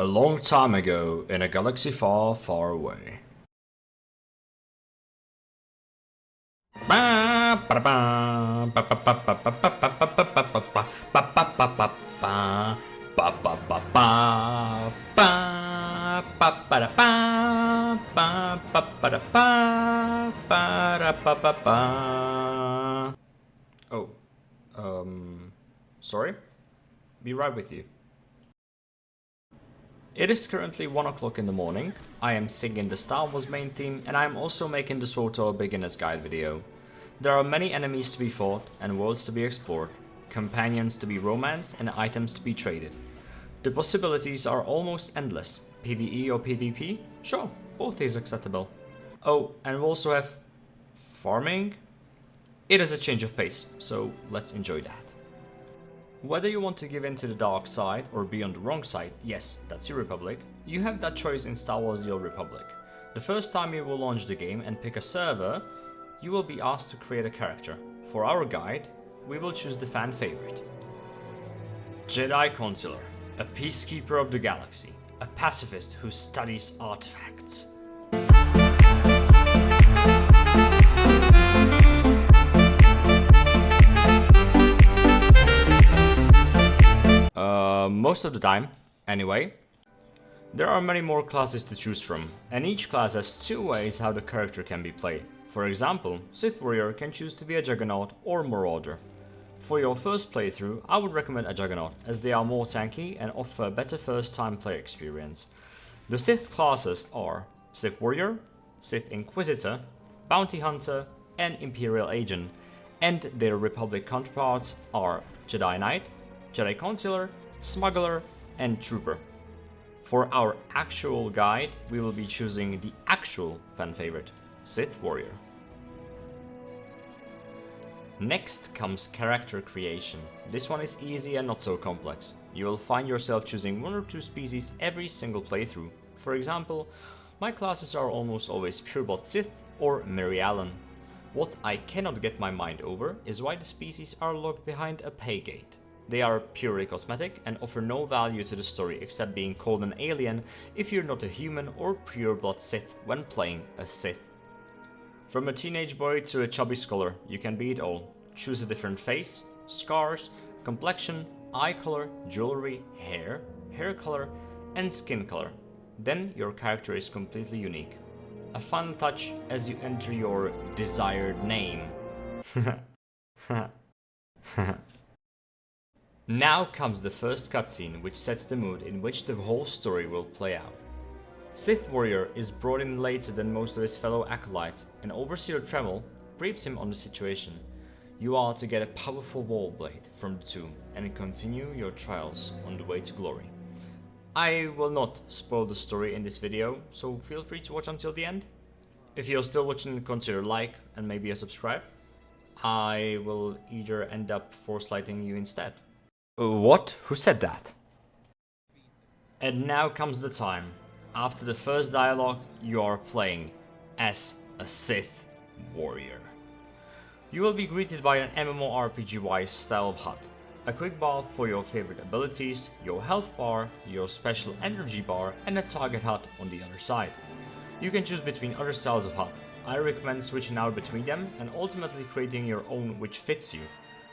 A long time ago, in a galaxy far, far away. Oh, sorry? Be right with you. It is currently 1 o'clock in the morning. I am singing the Star Wars main theme, and I am also making the SWTOR beginner's guide video. There are many enemies to be fought and worlds to be explored, companions to be romanced and items to be traded. The possibilities are almost endless. PvE or PvP? Sure, both is acceptable. Oh, and we also have farming? It is a change of pace, so let's enjoy that. Whether you want to give in to the dark side or be on the wrong side, yes, that's your Republic, you have that choice in Star Wars The Old Republic. The first time you will launch the game and pick a server, you will be asked to create a character. For our guide, we will choose the fan favorite. Jedi Consular, a peacekeeper of the galaxy, a pacifist who studies artifacts. Most of the time, anyway. There are many more classes to choose from, and each class has two ways how the character can be played. For example, Sith Warrior can choose to be a Juggernaut or Marauder. For your first playthrough, I would recommend a Juggernaut, as they are more tanky and offer a better first time play experience. The Sith classes are Sith Warrior, Sith Inquisitor, Bounty Hunter, and Imperial Agent, and their Republic counterparts are Jedi Knight, Jedi Consular, Smuggler, and Trooper. For our actual guide, we will be choosing the actual fan favorite, Sith Warrior. Next comes character creation. This one is easy and not so complex. You will find yourself choosing one or two species every single playthrough. For example, my classes are almost always pureblood Sith or Mary Allen. What I cannot get my mind over is why the species are locked behind a pay gate. They are purely cosmetic and offer no value to the story except being called an alien if you're not a human or pureblood Sith when playing a Sith. From a teenage boy to a chubby scholar, you can be it all. Choose a different face, scars, complexion, eye color, jewelry, hair color, and skin color. Then your character is completely unique. A final touch as you enter your desired name. Now comes the first cutscene, which sets the mood in which the whole story will play out. Sith Warrior is brought in later than most of his fellow acolytes, and Overseer Tremel briefs him on the situation. You are to get a powerful wall blade from the tomb and continue your trials on the way to glory. I will not spoil the story in this video, so feel free to watch until the end. If you're still watching, consider like and maybe a subscribe. I will either end up force lighting you instead. What? Who said that? And now comes the time. After the first dialogue, you are playing as a Sith Warrior. You will be greeted by an MMORPG-wise style of HUD. A quick bar for your favorite abilities, your health bar, your special energy bar, and a target HUD on the other side. You can choose between other styles of HUD. I recommend switching out between them and ultimately creating your own which fits you.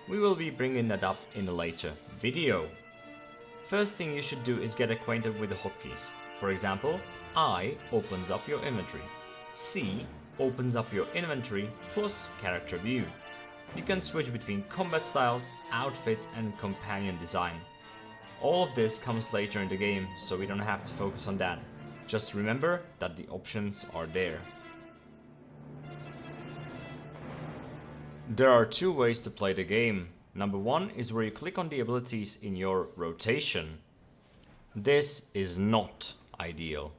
We will be bringing that up in a later video. First thing you should do is get acquainted with the hotkeys. For example, I opens up your inventory. C opens up your inventory plus character view. You can switch between combat styles, outfits, and companion design. All of this comes later in the game, so we don't have to focus on that. Just remember that the options are there. There are two ways to play the game. Number one is where you click on the abilities in your rotation. This is not ideal.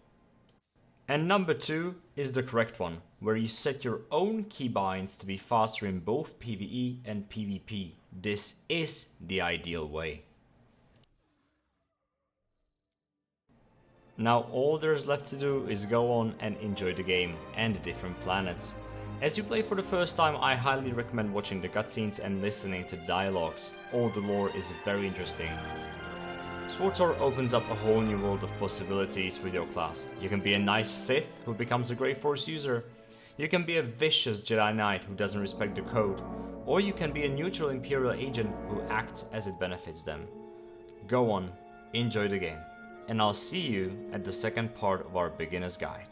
And number two is the correct one, where you set your own keybinds to be faster in both PvE and PvP. This is the ideal way. Now all there's left to do is go on and enjoy the game and the different planets. As you play for the first time, I highly recommend watching the cutscenes and listening to the dialogues. All the lore is very interesting. SWTOR opens up a whole new world of possibilities with your class. You can be a nice Sith who becomes a great Force user. You can be a vicious Jedi Knight who doesn't respect the code. Or you can be a neutral Imperial agent who acts as it benefits them. Go on, enjoy the game. And I'll see you at the second part of our beginner's guide.